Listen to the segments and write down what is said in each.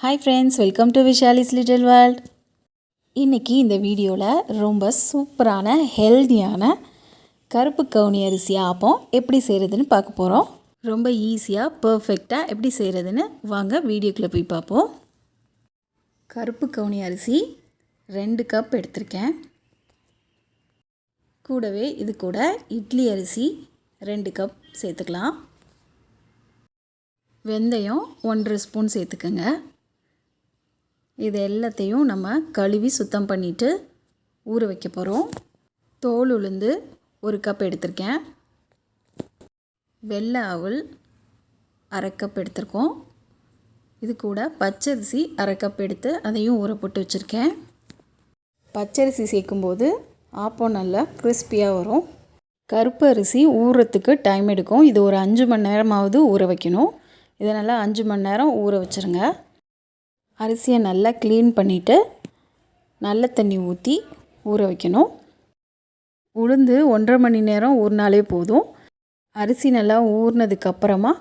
Hi friends, welcome to Vishali's little world. இன்றைக்கி இந்த வீடியோவில் ரொம்ப சூப்பரான ஹெல்தியான கருப்பு கவுனி அரிசி ஆப்பம் எப்படி செய்கிறதுன்னு பார்க்க போகிறோம். ரொம்ப ஈஸியாக பர்ஃபெக்டாக எப்படி செய்கிறதுன்னு வாங்க வீடியோக்குள்ளே போய் பார்ப்போம். கருப்பு கவுனி அரிசி 2 கப் எடுத்திருக்கேன். கூடவே இது கூட இட்லி அரிசி 2 கப் சேர்த்துக்கலாம். வெந்தயம் 1.5 ஸ்பூன் சேர்த்துக்கோங்க. இது எல்லாத்தையும் நம்ம கழுவி சுத்தம் பண்ணிவிட்டு ஊற வைக்க போகிறோம். தோல் உளுந்து 1 கப் எடுத்திருக்கேன். வெள்ளை அவல் 1/2 கப் எடுத்திருக்கோம். இது கூட பச்சரிசி 1/2 கப் எடுத்து அதையும் ஊற போட்டு வச்சுருக்கேன். பச்சரிசி சேர்க்கும்போது ஆப்பம் நல்லா கிறிஸ்பியாக வரும். கருப்பு அரிசி ஊறுறதுக்கு டைம் எடுக்கும். இது ஒரு 5 மணி நேரமாவது ஊற வைக்கணும். இதை நல்லா 5 மணி நேரம் ஊற வச்சுருங்க. அரிசியை நல்லா க்ளீன் பண்ணிவிட்டு நல்ல தண்ணி ஊற்றி ஊற வைக்கணும். உளுந்து 1.5 மணி நேரம் ஊறினாலே போதும். அரிசி நல்லா ஊறினதுக்கப்புறமா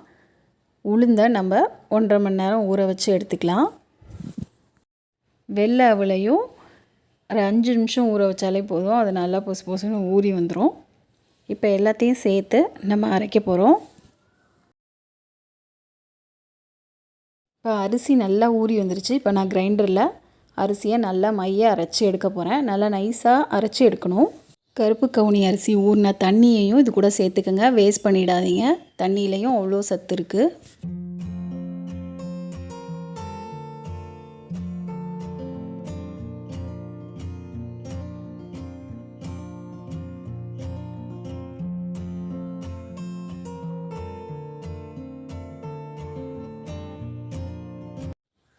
உளுந்தை நம்ம 1.5 மணி நேரம் ஊற வச்சு எடுத்துக்கலாம். வெள்ளை அவளையும் ஒரு 5 நிமிஷம் ஊற வச்சாலே போதும். அது நல்லா பொசு பொசுன்னு ஊறி வந்துடும். இப்போ எல்லாத்தையும் சேர்த்து நம்ம அரைக்க போகிறோம். இப்போ அரிசி நல்லா ஊறி வந்துருச்சு. இப்போ நான் கிரைண்டரில் அரிசியை நல்லா மையாக அரைச்சி எடுக்க போகிறேன். நல்லா நைஸாக அரைச்சி எடுக்கணும். கருப்பு கவுனி அரிசி ஊறின தண்ணியையும் இது கூட சேர்த்துக்கோங்க. வேஸ்ட் பண்ணிடாதீங்க. தண்ணியிலையும் அவ்வளோ சத்து இருக்குது.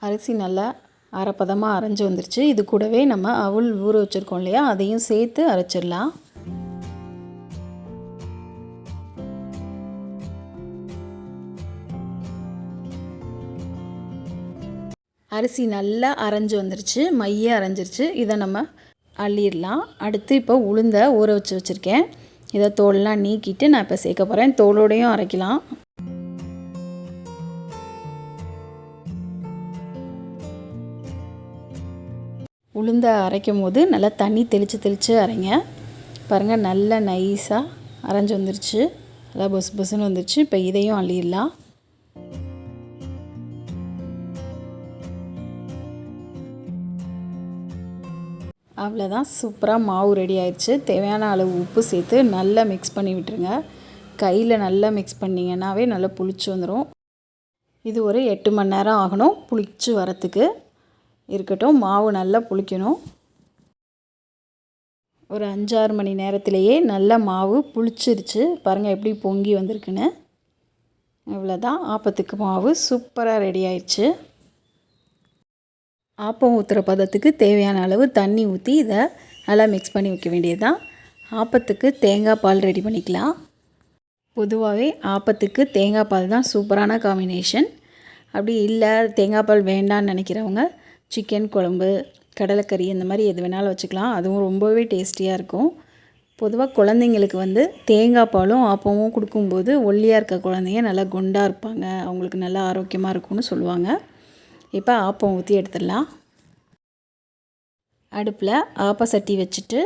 அரிசி நல்லா அரைப்பதமாக அரைஞ்சி வந்துருச்சு. இது கூடவே நம்ம அவல் ஊற வச்சுருக்கோம் இல்லையா, அதையும் சேர்த்து அரைச்சிடலாம். அரிசி நல்லா அரைஞ்சி வந்துருச்சு, மைய அரைஞ்சிருச்சு. இதை நம்ம அள்ளிடலாம். அடுத்து இப்போ உளுந்தை ஊற வச்சுருக்கேன். இதை தோலெலாம் நீக்கிட்டு நான் இப்போ சேர்க்க போகிறேன். தோலோடையும் அரைக்கலாம். உளுந்தை அரைக்கும் போது நல்லா தண்ணி தெளித்து அரைங்க. பாருங்கள், நல்லா நைஸாக அரைஞ்சி வந்துருச்சு. நல்லா பொசு பொசுன்னு வந்துருச்சு. இப்போ இதையும் அள்ளிடலாம். அவ்வளோதான், சூப்பராக மாவு ரெடி ஆயிடுச்சு. தேவையான அளவு உப்பு சேர்த்து நல்லா மிக்ஸ் பண்ணி விட்டுருங்க. கையில் நல்லா மிக்ஸ் பண்ணிங்கன்னாவே நல்லா புளிச்சு வந்துடும். இது ஒரு 8 மணி நேரம் ஆகணும் புளிச்சு வரத்துக்கு. இருக்கட்டும், மாவு நல்லா புளிக்கணும். ஒரு 5-6 மணி நேரத்திலேயே நல்லா மாவு புளிச்சிருச்சு. பாருங்கள் எப்படி பொங்கி வந்திருக்குன்னு. அவ்வளோதான், ஆப்பத்துக்கு மாவு சூப்பராக ரெடி ஆயிடுச்சு. ஆப்பம் ஊற்றுற பதத்துக்கு தேவையான அளவு தண்ணி ஊற்றி இதை நல்லா மிக்ஸ் பண்ணி வைக்க வேண்டியது தான். ஆப்பத்துக்கு தேங்காய் பால் ரெடி பண்ணிக்கலாம். பொதுவாகவே ஆப்பத்துக்கு தேங்காய் பால் தான் சூப்பரான காம்பினேஷன். அப்படி இல்லை தேங்காய் பால் வேண்டான்னு நினைக்கிறவங்க சிக்கன் குழம்பு, கடலைக்கறி இந்த மாதிரி எது வேணாலும் வச்சுக்கலாம். அதுவும் ரொம்பவே டேஸ்டியாக இருக்கும். பொதுவாக குழந்தைங்களுக்கு தேங்காய் பாலும் ஆப்பமும் கொடுக்கும்போது ஒல்லியாக இருக்க குழந்தைங்க நல்லா குண்டாக இருப்பாங்க. அவங்களுக்கு நல்லா ஆரோக்கியமாக இருக்கும்னு சொல்லுவாங்க. இப்போ ஆப்பம் ஊற்றி எடுத்துடலாம். அடுப்பில் ஆப்ப சட்டி வச்சுட்டு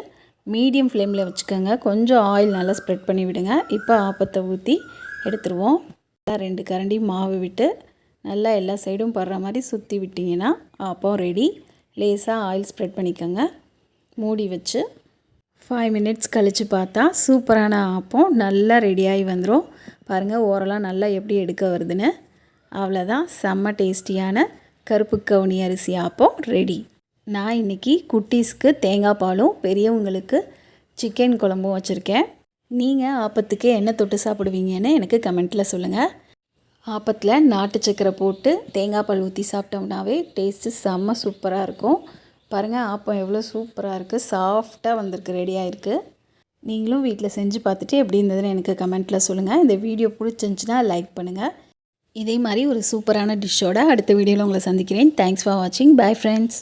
மீடியம் ஃப்ளேமில் வச்சுக்கோங்க. கொஞ்சம் ஆயில் நல்லா ஸ்ப்ரெட் பண்ணி விடுங்க. இப்போ ஆப்பத்தை ஊற்றி எடுத்துருவோம். 2 கரண்டி மாவு விட்டு நல்லா எல்லா சைடும் படுற மாதிரி சுற்றி விட்டிங்கன்னா ஆப்பம் ரெடி. லேசாக ஆயில் ஸ்ப்ரெட் பண்ணிக்கோங்க. மூடி வச்சு 5 மினிட்ஸ் கழித்து பார்த்தா சூப்பரான ஆப்பம் நல்லா ரெடியாகி வந்துடும். பாருங்கள், ஓரெல்லாம் நல்லா எப்படி எடுக்க வருதுன்னு. அவ்வளோதான், செம்ம டேஸ்டியான கருப்பு கவுனி அரிசி ஆப்பம் ரெடி. நான் இன்றைக்கி குட்டீஸ்க்கு தேங்காய் பாலும் பெரியவங்களுக்கு சிக்கன் குழம்பும் வச்சுருக்கேன். நீங்கள் ஆப்பத்துக்கு என்ன தொட்டு சாப்பிடுவீங்கன்னு எனக்கு கமெண்ட்டில் சொல்லுங்கள். ஆப்பத்தில் நாட்டு சக்கரை போட்டு தேங்காய் பால் ஊற்றி சாப்பிட்டோம்னாவே டேஸ்ட்டு செம்ம சூப்பராக இருக்கும். பாருங்கள், ஆப்பம் எவ்வளோ சூப்பராக இருக்குது, சாஃப்டாக வந்திருக்கு, ரெடியாக இருக்குது. நீங்களும் வீட்டில் செஞ்சு பார்த்துட்டு எப்படி இருந்ததுன்னு எனக்கு கமெண்ட்டில் சொல்லுங்கள். இந்த வீடியோ பிடிச்சிருந்துச்சின்னா லைக் பண்ணுங்கள். இதே மாதிரி ஒரு சூப்பரான டிஷ்ஷோட அடுத்த வீடியோவில் உங்களை சந்திக்கிறேன். தேங்க்ஸ் ஃபார் வாட்சிங். Bye friends.